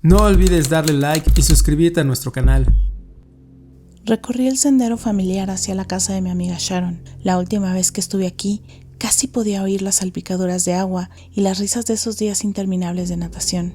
No olvides darle like y suscribirte a nuestro canal. Recorrí el sendero familiar hacia la casa de mi amiga Sharon. La última vez que estuve aquí, casi podía oír las salpicaduras de agua y las risas de esos días interminables de natación.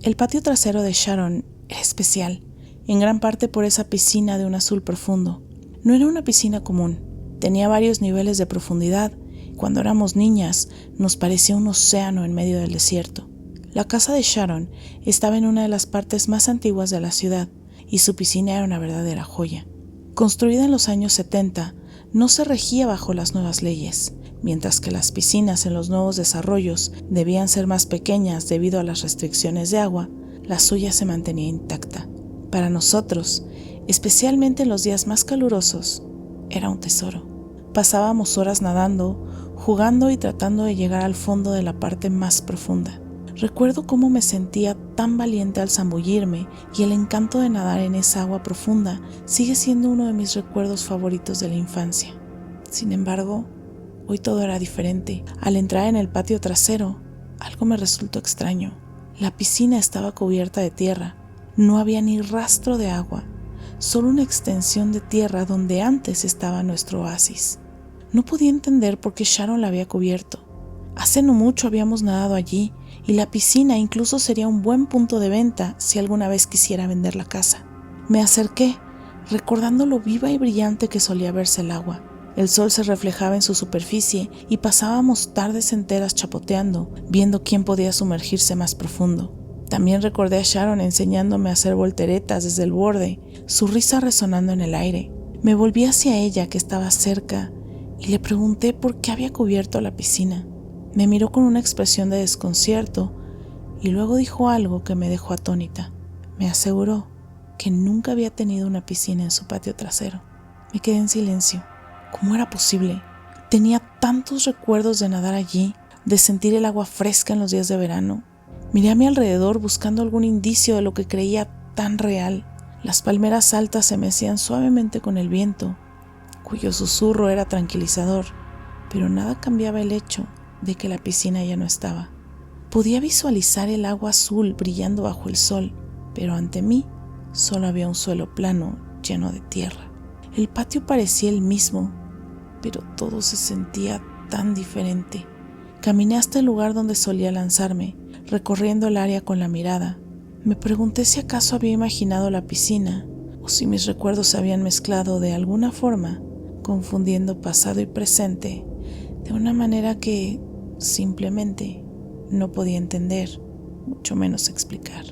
El patio trasero de Sharon era especial, en gran parte por esa piscina de un azul profundo. No era una piscina común, tenía varios niveles de profundidad. Cuando éramos niñas, nos parecía un océano en medio del desierto. La casa de Sharon estaba en una de las partes más antiguas de la ciudad y su piscina era una verdadera joya. Construida en los años 70, no se regía bajo las nuevas leyes, mientras que las piscinas en los nuevos desarrollos debían ser más pequeñas debido a las restricciones de agua. La suya se mantenía intacta. Para nosotros, especialmente en los días más calurosos, era un tesoro. Pasábamos horas nadando, jugando y tratando de llegar al fondo de la parte más profunda. Recuerdo cómo me sentía tan valiente al zambullirme y el encanto de nadar en esa agua profunda sigue siendo uno de mis recuerdos favoritos de la infancia. Sin embargo, hoy todo era diferente. Al entrar en el patio trasero, algo me resultó extraño. La piscina estaba cubierta de tierra. No había ni rastro de agua, solo una extensión de tierra donde antes estaba nuestro oasis. No podía entender por qué Sharon la había cubierto. Hace no mucho habíamos nadado allí y la piscina incluso sería un buen punto de venta si alguna vez quisiera vender la casa. Me acerqué, recordando lo viva y brillante que solía verse el agua. El sol se reflejaba en su superficie y pasábamos tardes enteras chapoteando, viendo quién podía sumergirse más profundo. También recordé a Sharon enseñándome a hacer volteretas desde el borde, su risa resonando en el aire. Me volví hacia ella, que estaba cerca, y le pregunté por qué había cubierto la piscina. Me miró con una expresión de desconcierto y luego dijo algo que me dejó atónita. Me aseguró que nunca había tenido una piscina en su patio trasero. Me quedé en silencio. ¿Cómo era posible? Tenía tantos recuerdos de nadar allí, de sentir el agua fresca en los días de verano. Miré a mi alrededor buscando algún indicio de lo que creía tan real. Las palmeras altas se mecían suavemente con el viento, cuyo susurro era tranquilizador, pero nada cambiaba el hecho de que la piscina ya no estaba. Podía visualizar el agua azul brillando bajo el sol, pero ante mí solo había un suelo plano lleno de tierra. El patio parecía el mismo, pero todo se sentía tan diferente. Caminé hasta el lugar donde solía lanzarme, recorriendo el área con la mirada. Me pregunté si acaso había imaginado la piscina o si mis recuerdos se habían mezclado de alguna forma, confundiendo pasado y presente de una manera que simplemente no podía entender, mucho menos explicar.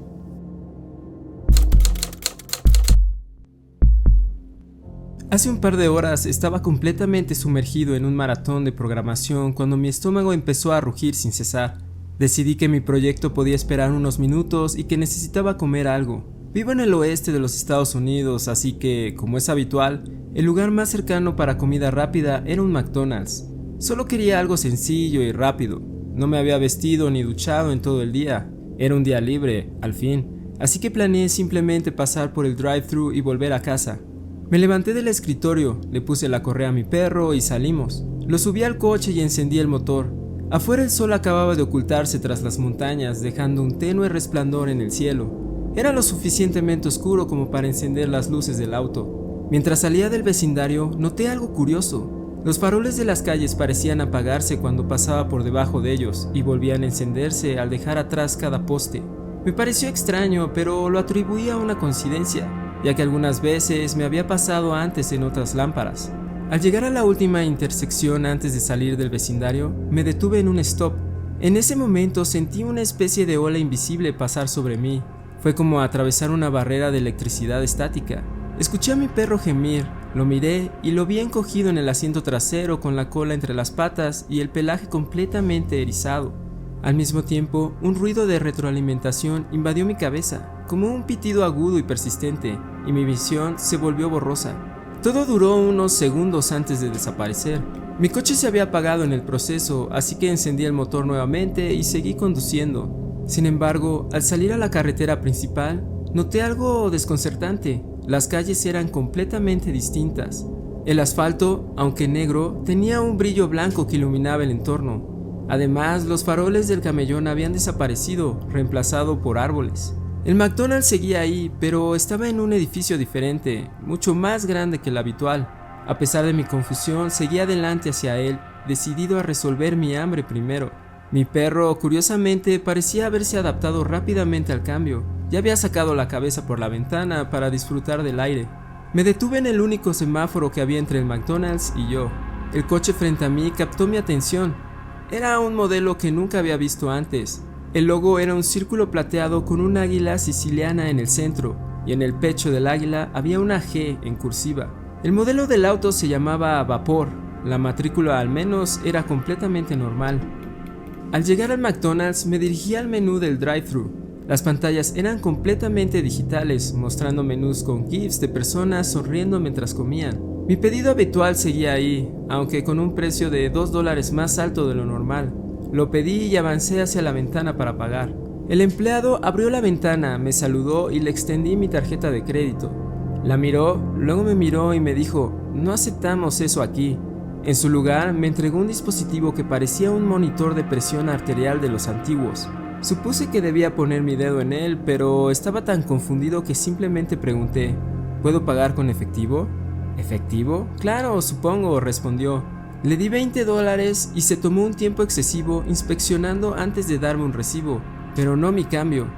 Hace un par de horas estaba completamente sumergido en un maratón de programación cuando mi estómago empezó a rugir sin cesar. Decidí que mi proyecto podía esperar unos minutos y que necesitaba comer algo. Vivo en el oeste de los Estados Unidos, así que, como es habitual, el lugar más cercano para comida rápida era un McDonald's. Solo quería algo sencillo y rápido. No me había vestido ni duchado en todo el día. Era un día libre, al fin, así que planeé simplemente pasar por el drive-thru y volver a casa. Me levanté del escritorio, le puse la correa a mi perro y salimos. Lo subí al coche y encendí el motor. Afuera el sol acababa de ocultarse tras las montañas, dejando un tenue resplandor en el cielo. Era lo suficientemente oscuro como para encender las luces del auto. Mientras salía del vecindario, noté algo curioso. Los faroles de las calles parecían apagarse cuando pasaba por debajo de ellos y volvían a encenderse al dejar atrás cada poste. Me pareció extraño, pero lo atribuía a una coincidencia, ya que algunas veces me había pasado antes en otras lámparas. Al llegar a la última intersección antes de salir del vecindario, me detuve en un stop. En ese momento sentí una especie de ola invisible pasar sobre mí. Fue como atravesar una barrera de electricidad estática. Escuché a mi perro gemir, lo miré y lo vi encogido en el asiento trasero con la cola entre las patas y el pelaje completamente erizado. Al mismo tiempo, un ruido de retroalimentación invadió mi cabeza, como un pitido agudo y persistente, y mi visión se volvió borrosa. Todo duró unos segundos antes de desaparecer. Mi coche se había apagado en el proceso, así que encendí el motor nuevamente y seguí conduciendo. Sin embargo, al salir a la carretera principal, noté algo desconcertante. Las calles eran completamente distintas. El asfalto, aunque negro, tenía un brillo blanco que iluminaba el entorno. Además, los faroles del camellón habían desaparecido, reemplazado por árboles. El McDonald's seguía ahí, pero estaba en un edificio diferente, mucho más grande que el habitual. A pesar de mi confusión, seguí adelante hacia él, decidido a resolver mi hambre primero. Mi perro, curiosamente, parecía haberse adaptado rápidamente al cambio. Ya había sacado la cabeza por la ventana para disfrutar del aire. Me detuve en el único semáforo que había entre el McDonald's y yo. El coche frente a mí captó mi atención. Era un modelo que nunca había visto antes. El logo era un círculo plateado con un águila siciliana en el centro, y en el pecho del águila había una G en cursiva. El modelo del auto se llamaba Vapor. La matrícula al menos era completamente normal. Al llegar al McDonald's me dirigí al menú del drive-thru. Las pantallas eran completamente digitales, mostrando menús con GIFs de personas sonriendo mientras comían. Mi pedido habitual seguía ahí, aunque con un precio de $2 más alto de lo normal. Lo pedí y avancé hacia la ventana para pagar. El empleado abrió la ventana, me saludó y le extendí mi tarjeta de crédito. La miró, luego me miró y me dijo: "No aceptamos eso aquí". En su lugar, me entregó un dispositivo que parecía un monitor de presión arterial de los antiguos. Supuse que debía poner mi dedo en él, pero estaba tan confundido que simplemente pregunté: "¿Puedo pagar con efectivo?". ¿Efectivo? Claro, supongo, respondió. Le di $20 y se tomó un tiempo excesivo inspeccionando antes de darme un recibo, pero no mi cambio.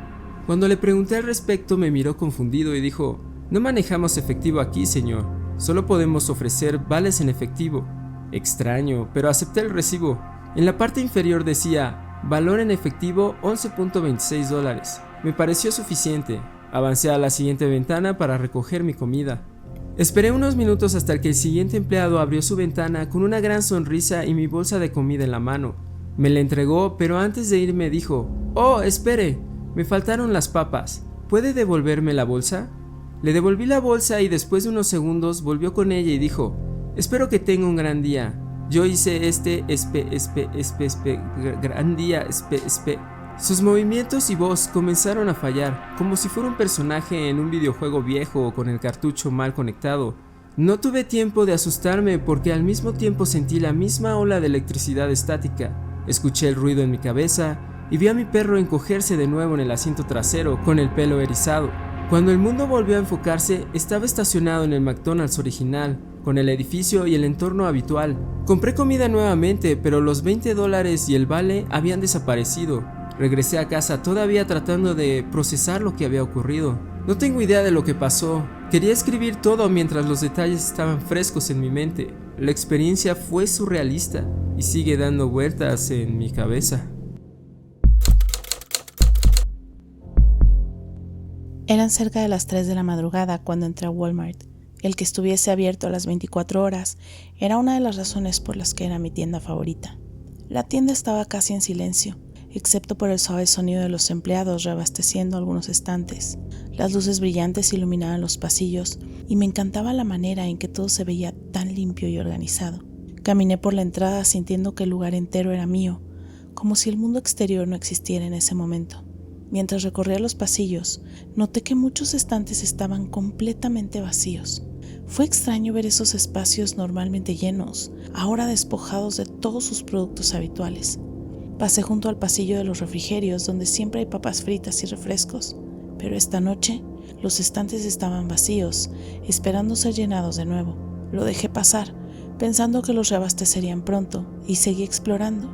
Cuando le pregunté al respecto me miró confundido y dijo: "No manejamos efectivo aquí, señor, solo podemos ofrecer vales en efectivo". Extraño, pero acepté el recibo. En la parte inferior decía: "Valor en efectivo $11.26. Me pareció suficiente. Avancé a la siguiente ventana para recoger mi comida. Esperé unos minutos hasta que el siguiente empleado abrió su ventana con una gran sonrisa y mi bolsa de comida en la mano. Me la entregó, pero antes de irme dijo: "Oh, espere, me faltaron las papas. ¿Puede devolverme la bolsa?". Le devolví la bolsa y después de unos segundos volvió con ella y dijo: "Espero que tenga un gran día. Yo hice gran día. Sus movimientos y voz comenzaron a fallar, como si fuera un personaje en un videojuego viejo o con el cartucho mal conectado. No tuve tiempo de asustarme porque al mismo tiempo sentí la misma ola de electricidad estática. Escuché el ruido en mi cabeza y vi a mi perro encogerse de nuevo en el asiento trasero con el pelo erizado. Cuando el mundo volvió a enfocarse, estaba estacionado en el McDonald's original, con el edificio y el entorno habitual. Compré comida nuevamente, pero los $20 y el vale habían desaparecido. Regresé a casa todavía tratando de procesar lo que había ocurrido. No tengo idea de lo que pasó. Quería escribir todo mientras los detalles estaban frescos en mi mente. La experiencia fue surrealista y sigue dando vueltas en mi cabeza. Eran cerca de las 3 de la madrugada cuando entré a Walmart. El que estuviese abierto a las 24 horas era una de las razones por las que era mi tienda favorita. La tienda estaba casi en silencio, excepto por el suave sonido de los empleados reabasteciendo algunos estantes. Las luces brillantes iluminaban los pasillos y me encantaba la manera en que todo se veía tan limpio y organizado. Caminé por la entrada sintiendo que el lugar entero era mío, como si el mundo exterior no existiera en ese momento. Mientras recorría los pasillos, noté que muchos estantes estaban completamente vacíos. Fue extraño ver esos espacios normalmente llenos, ahora despojados de todos sus productos habituales. Pasé junto al pasillo de los refrigerios, donde siempre hay papas fritas y refrescos, pero esta noche los estantes estaban vacíos, esperando ser llenados de nuevo. Lo dejé pasar, pensando que los reabastecerían pronto, y seguí explorando,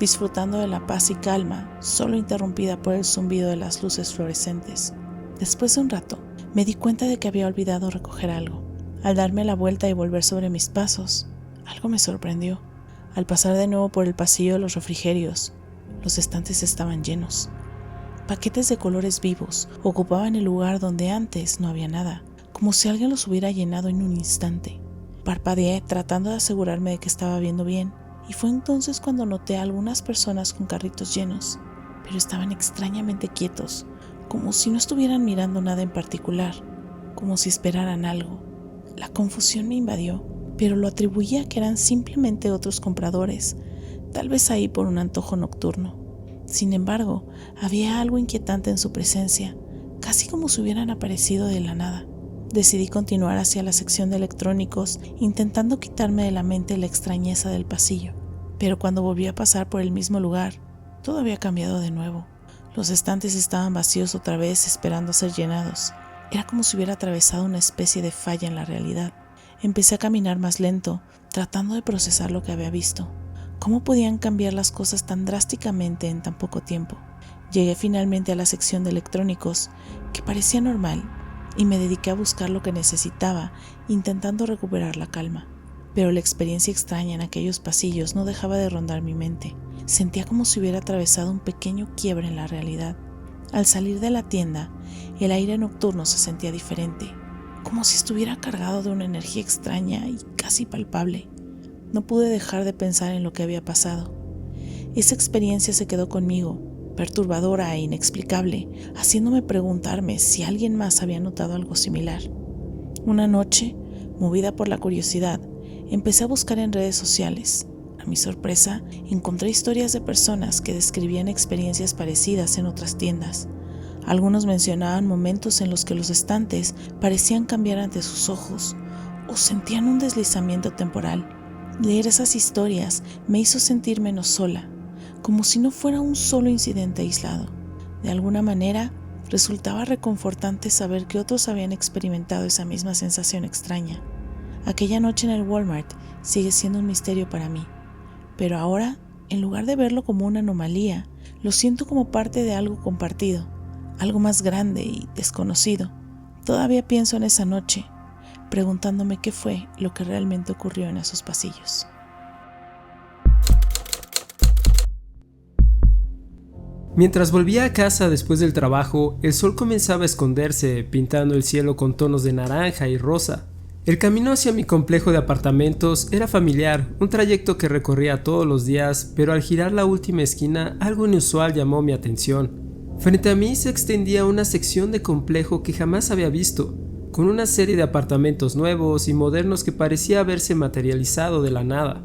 disfrutando de la paz y calma, solo interrumpida por el zumbido de las luces fluorescentes. Después de un rato, me di cuenta de que había olvidado recoger algo. Al darme la vuelta y volver sobre mis pasos, algo me sorprendió. Al pasar de nuevo por el pasillo de los refrigerios, los estantes estaban llenos. Paquetes de colores vivos ocupaban el lugar donde antes no había nada, como si alguien los hubiera llenado en un instante. Parpadeé tratando de asegurarme de que estaba viendo bien, y fue entonces cuando noté a algunas personas con carritos llenos, pero estaban extrañamente quietos, como si no estuvieran mirando nada en particular, como si esperaran algo. La confusión me invadió, pero lo atribuía a que eran simplemente otros compradores, tal vez ahí por un antojo nocturno. Sin embargo, había algo inquietante en su presencia, casi como si hubieran aparecido de la nada. Decidí continuar hacia la sección de electrónicos, intentando quitarme de la mente la extrañeza del pasillo. Pero cuando volví a pasar por el mismo lugar, todo había cambiado de nuevo. Los estantes estaban vacíos otra vez, esperando a ser llenados. Era como si hubiera atravesado una especie de falla en la realidad. Empecé a caminar más lento, tratando de procesar lo que había visto. ¿Cómo podían cambiar las cosas tan drásticamente en tan poco tiempo? Llegué finalmente a la sección de electrónicos, que parecía normal, y me dediqué a buscar lo que necesitaba, intentando recuperar la calma. Pero la experiencia extraña en aquellos pasillos no dejaba de rondar mi mente. Sentía como si hubiera atravesado un pequeño quiebre en la realidad. Al salir de la tienda, el aire nocturno se sentía diferente, como si estuviera cargado de una energía extraña y casi palpable. No pude dejar de pensar en lo que había pasado. Esa experiencia se quedó conmigo, perturbadora e inexplicable, haciéndome preguntarme si alguien más había notado algo similar. Una noche, movida por la curiosidad, empecé a buscar en redes sociales. A mi sorpresa, encontré historias de personas que describían experiencias parecidas en otras tiendas. Algunos mencionaban momentos en los que los estantes parecían cambiar ante sus ojos o sentían un deslizamiento temporal. Leer esas historias me hizo sentir menos sola, como si no fuera un solo incidente aislado. De alguna manera, resultaba reconfortante saber que otros habían experimentado esa misma sensación extraña. Aquella noche en el Walmart sigue siendo un misterio para mí, pero ahora, en lugar de verlo como una anomalía, lo siento como parte de algo compartido, algo más grande y desconocido. Todavía pienso en esa noche, preguntándome qué fue lo que realmente ocurrió en esos pasillos. Mientras volvía a casa después del trabajo, el sol comenzaba a esconderse, pintando el cielo con tonos de naranja y rosa. El camino hacia mi complejo de apartamentos era familiar, un trayecto que recorría todos los días, pero al girar la última esquina, algo inusual llamó mi atención. Frente a mí se extendía una sección de complejo que jamás había visto, con una serie de apartamentos nuevos y modernos que parecía haberse materializado de la nada.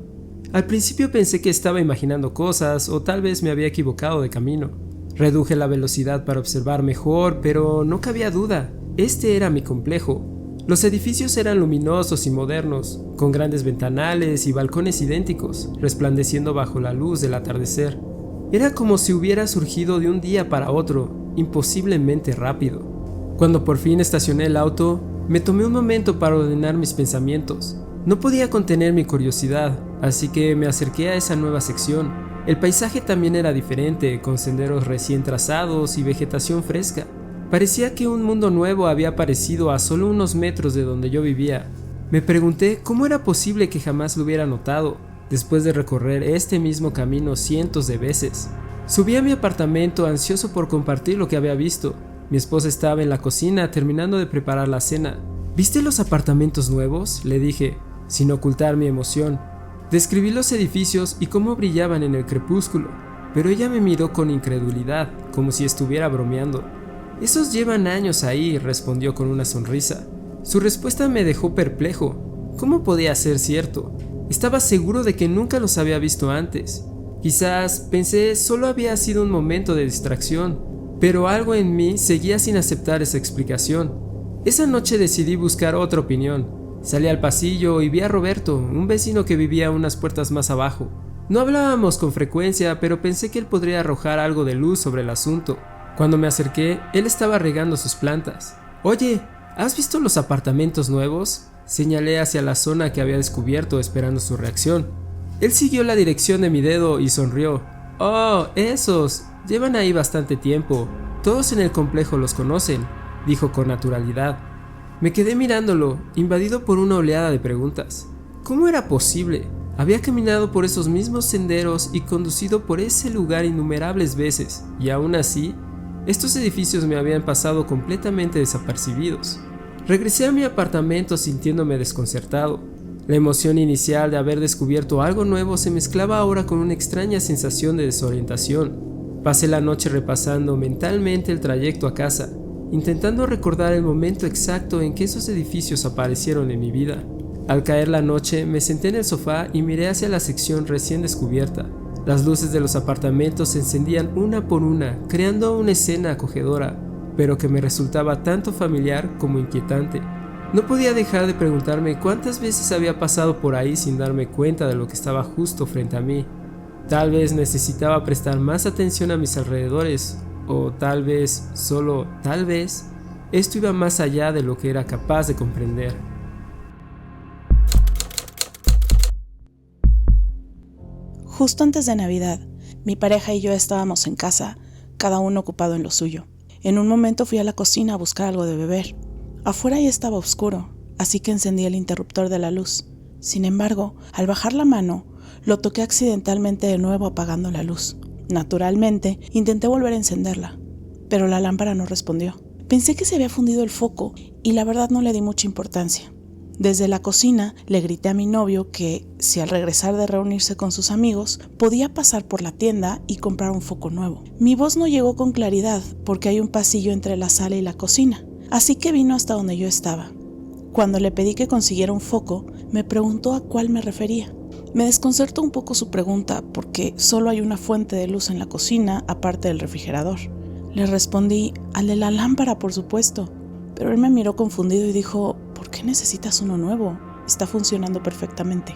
Al principio pensé que estaba imaginando cosas o tal vez me había equivocado de camino. Reduje la velocidad para observar mejor, pero no cabía duda, este era mi complejo. Los edificios eran luminosos y modernos, con grandes ventanales y balcones idénticos, resplandeciendo bajo la luz del atardecer. Era como si hubiera surgido de un día para otro, imposiblemente rápido. Cuando por fin estacioné el auto, me tomé un momento para ordenar mis pensamientos. No podía contener mi curiosidad, así que me acerqué a esa nueva sección. El paisaje también era diferente, con senderos recién trazados y vegetación fresca. Parecía que un mundo nuevo había aparecido a solo unos metros de donde yo vivía. Me pregunté cómo era posible que jamás lo hubiera notado, después de recorrer este mismo camino cientos de veces. Subí a mi apartamento ansioso por compartir lo que había visto. Mi esposa estaba en la cocina terminando de preparar la cena. ¿Viste los apartamentos nuevos?, le dije, sin ocultar mi emoción. Describí los edificios y cómo brillaban en el crepúsculo, pero ella me miró con incredulidad, como si estuviera bromeando. «Esos llevan años ahí», respondió con una sonrisa. Su respuesta me dejó perplejo. ¿Cómo podía ser cierto? Estaba seguro de que nunca los había visto antes. Quizás, pensé, solo había sido un momento de distracción, pero algo en mí seguía sin aceptar esa explicación. Esa noche decidí buscar otra opinión. Salí al pasillo y vi a Roberto, un vecino que vivía unas puertas más abajo. No hablábamos con frecuencia, pero pensé que él podría arrojar algo de luz sobre el asunto. Cuando me acerqué, él estaba regando sus plantas. «Oye, ¿has visto los apartamentos nuevos?», señalé hacia la zona que había descubierto esperando su reacción. Él siguió la dirección de mi dedo y sonrió. «Oh, esos, llevan ahí bastante tiempo. Todos en el complejo los conocen», dijo con naturalidad. Me quedé mirándolo, invadido por una oleada de preguntas. ¿Cómo era posible? Había caminado por esos mismos senderos y conducido por ese lugar innumerables veces, y aún así, estos edificios me habían pasado completamente desapercibidos. Regresé a mi apartamento sintiéndome desconcertado. La emoción inicial de haber descubierto algo nuevo se mezclaba ahora con una extraña sensación de desorientación. Pasé la noche repasando mentalmente el trayecto a casa, intentando recordar el momento exacto en que esos edificios aparecieron en mi vida. Al caer la noche, me senté en el sofá y miré hacia la sección recién descubierta. Las luces de los apartamentos se encendían una por una, creando una escena acogedora, pero que me resultaba tanto familiar como inquietante. No podía dejar de preguntarme cuántas veces había pasado por ahí sin darme cuenta de lo que estaba justo frente a mí. Tal vez necesitaba prestar más atención a mis alrededores, O tal vez, solo tal vez, esto iba más allá de lo que era capaz de comprender. Justo antes de Navidad, mi pareja y yo estábamos en casa, cada uno ocupado en lo suyo. En un momento fui a la cocina a buscar algo de beber. Afuera ya estaba oscuro, así que encendí el interruptor de la luz. Sin embargo, al bajar la mano, lo toqué accidentalmente de nuevo apagando la luz. Naturalmente, intenté volver a encenderla, pero la lámpara no respondió. Pensé que se había fundido el foco y la verdad no le di mucha importancia. Desde la cocina le grité a mi novio que, si al regresar de reunirse con sus amigos, podía pasar por la tienda y comprar un foco nuevo. Mi voz no llegó con claridad porque hay un pasillo entre la sala y la cocina, así que vino hasta donde yo estaba. Cuando le pedí que consiguiera un foco, me preguntó a cuál me refería. Me desconcertó un poco su pregunta porque solo hay una fuente de luz en la cocina aparte del refrigerador. Le respondí, al de la lámpara, por supuesto, pero él me miró confundido y dijo, ¿por qué necesitas uno nuevo? Está funcionando perfectamente.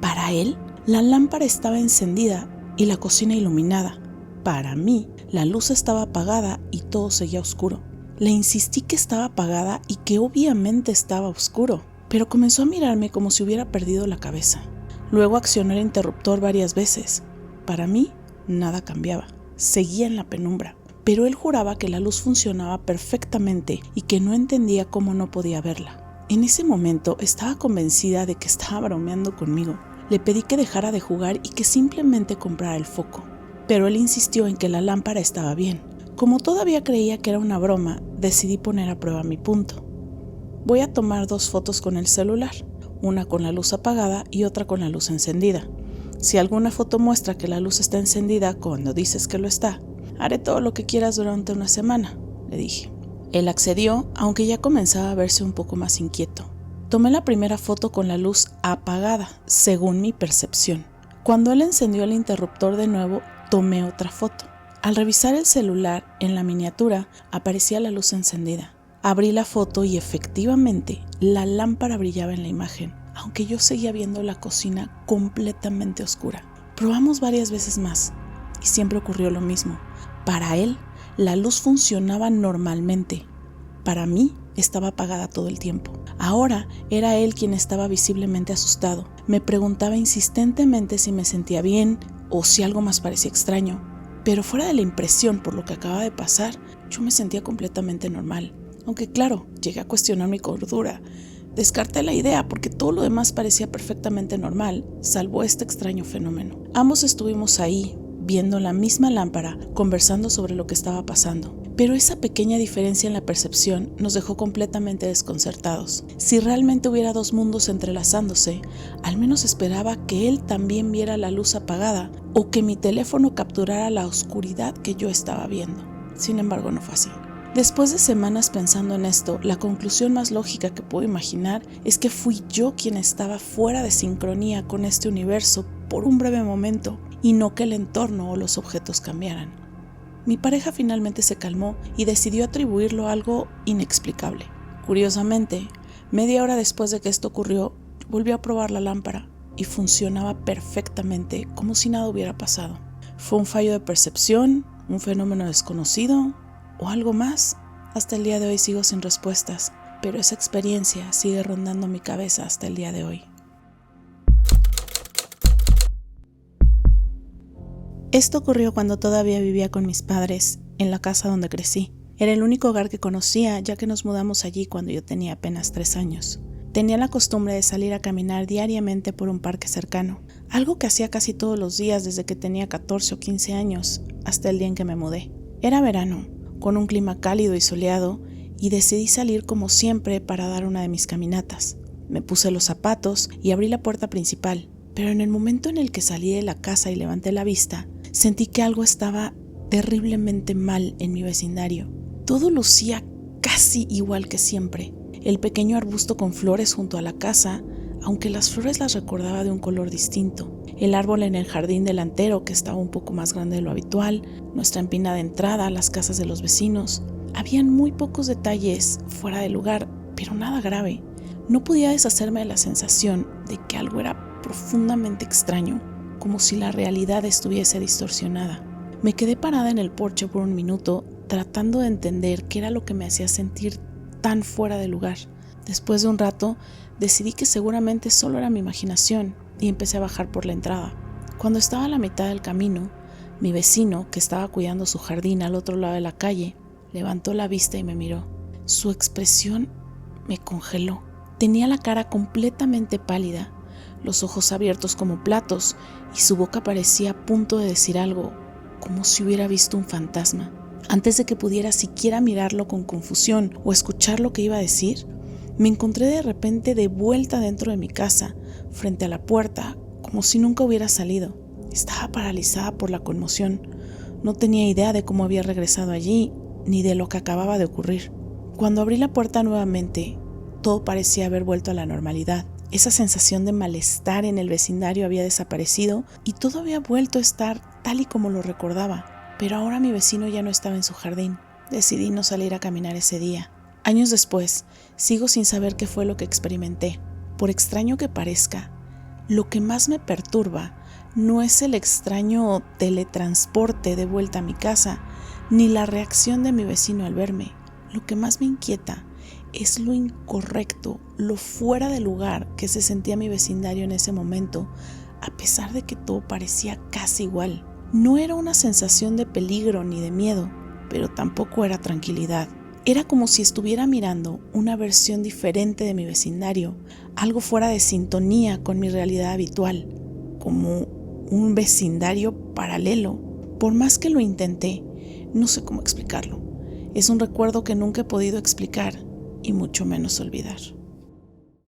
Para él, la lámpara estaba encendida y la cocina iluminada. Para mí, la luz estaba apagada y todo seguía oscuro. Le insistí que estaba apagada y que obviamente estaba oscuro, pero comenzó a mirarme como si hubiera perdido la cabeza. Luego accioné el interruptor varias veces. Para mí, nada cambiaba. Seguía en la penumbra, pero él juraba que la luz funcionaba perfectamente y que no entendía cómo no podía verla. En ese momento estaba convencida de que estaba bromeando conmigo. Le pedí que dejara de jugar y que simplemente comprara el foco, pero él insistió en que la lámpara estaba bien. Como todavía creía que era una broma, decidí poner a prueba mi punto. Voy a tomar 2 fotos con el celular, una con la luz apagada y otra con la luz encendida. Si alguna foto muestra que la luz está encendida cuando dices que lo está, haré todo lo que quieras durante una semana, le dije. Él accedió, aunque ya comenzaba a verse un poco más inquieto. Tomé la primera foto con la luz apagada, según mi percepción. Cuando él encendió el interruptor de nuevo, tomé otra foto. Al revisar el celular, en la miniatura aparecía la luz encendida. Abrí la foto y efectivamente la lámpara brillaba en la imagen, aunque yo seguía viendo la cocina completamente oscura. Probamos varias veces más y siempre ocurrió lo mismo. Para él, la luz funcionaba normalmente. Para mí, estaba apagada todo el tiempo. Ahora era él quien estaba visiblemente asustado. Me preguntaba insistentemente si me sentía bien o si algo más parecía extraño. Pero fuera de la impresión por lo que acababa de pasar, yo me sentía completamente normal. Aunque claro, llegué a cuestionar mi cordura. Descarté la idea porque todo lo demás parecía perfectamente normal, salvo este extraño fenómeno. Ambos estuvimos ahí, viendo la misma lámpara, conversando sobre lo que estaba pasando. Pero esa pequeña diferencia en la percepción nos dejó completamente desconcertados. Si realmente hubiera 2 mundos entrelazándose, al menos esperaba que él también viera la luz apagada o que mi teléfono capturara la oscuridad que yo estaba viendo. Sin embargo, no fue así. Después de semanas pensando en esto, la conclusión más lógica que puedo imaginar es que fui yo quien estaba fuera de sincronía con este universo por un breve momento y no que el entorno o los objetos cambiaran. Mi pareja finalmente se calmó y decidió atribuirlo a algo inexplicable. Curiosamente, media hora después de que esto ocurrió, volvió a probar la lámpara y funcionaba perfectamente, como si nada hubiera pasado. ¿Fue un fallo de percepción, un fenómeno desconocido o algo más? Hasta el día de hoy sigo sin respuestas, pero esa experiencia sigue rondando mi cabeza hasta el día de hoy. Esto ocurrió cuando todavía vivía con mis padres, en la casa donde crecí. Era el único hogar que conocía, ya que nos mudamos allí cuando yo tenía apenas 3 años. Tenía la costumbre de salir a caminar diariamente por un parque cercano, algo que hacía casi todos los días desde que tenía 14 o 15 años, hasta el día en que me mudé. Era verano, con un clima cálido y soleado, y decidí salir como siempre para dar una de mis caminatas. Me puse los zapatos y abrí la puerta principal, pero en el momento en el que salí de la casa y levanté la vista, sentí que algo estaba terriblemente mal en mi vecindario. Todo lucía casi igual que siempre. El pequeño arbusto con flores junto a la casa, aunque las flores las recordaba de un color distinto. El árbol en el jardín delantero, que estaba un poco más grande de lo habitual, nuestra empina de entrada, las casas de los vecinos. Habían muy pocos detalles fuera de lugar, pero nada grave. No podía deshacerme de la sensación de que algo era profundamente extraño, como si la realidad estuviese distorsionada. Me quedé parada en el porche por un minuto, tratando de entender qué era lo que me hacía sentir tan fuera de lugar. Después de un rato, decidí que seguramente solo era mi imaginación y empecé a bajar por la entrada. Cuando estaba a la mitad del camino, mi vecino, que estaba cuidando su jardín al otro lado de la calle, levantó la vista y me miró. Su expresión me congeló. Tenía la cara completamente pálida, los ojos abiertos como platos y su boca parecía a punto de decir algo, como si hubiera visto un fantasma. Antes de que pudiera siquiera mirarlo con confusión o escuchar lo que iba a decir, me encontré de repente de vuelta dentro de mi casa, frente a la puerta, como si nunca hubiera salido. Estaba paralizada por la conmoción. No tenía idea de cómo había regresado allí, ni de lo que acababa de ocurrir. Cuando abrí la puerta nuevamente, todo parecía haber vuelto a la normalidad. Esa sensación de malestar en el vecindario había desaparecido y todo había vuelto a estar tal y como lo recordaba. Pero ahora mi vecino ya no estaba en su jardín. Decidí no salir a caminar ese día. Años después, sigo sin saber qué fue lo que experimenté. Por extraño que parezca, lo que más me perturba no es el extraño teletransporte de vuelta a mi casa, ni la reacción de mi vecino al verme. Lo que más me inquieta es lo incorrecto, lo fuera de lugar que se sentía mi vecindario en ese momento, a pesar de que todo parecía casi igual. No era una sensación de peligro ni de miedo, pero tampoco era tranquilidad. Era como si estuviera mirando una versión diferente de mi vecindario, algo fuera de sintonía con mi realidad habitual, como un vecindario paralelo. Por más que lo intenté, no sé cómo explicarlo. Es un recuerdo que nunca he podido explicar y mucho menos olvidar.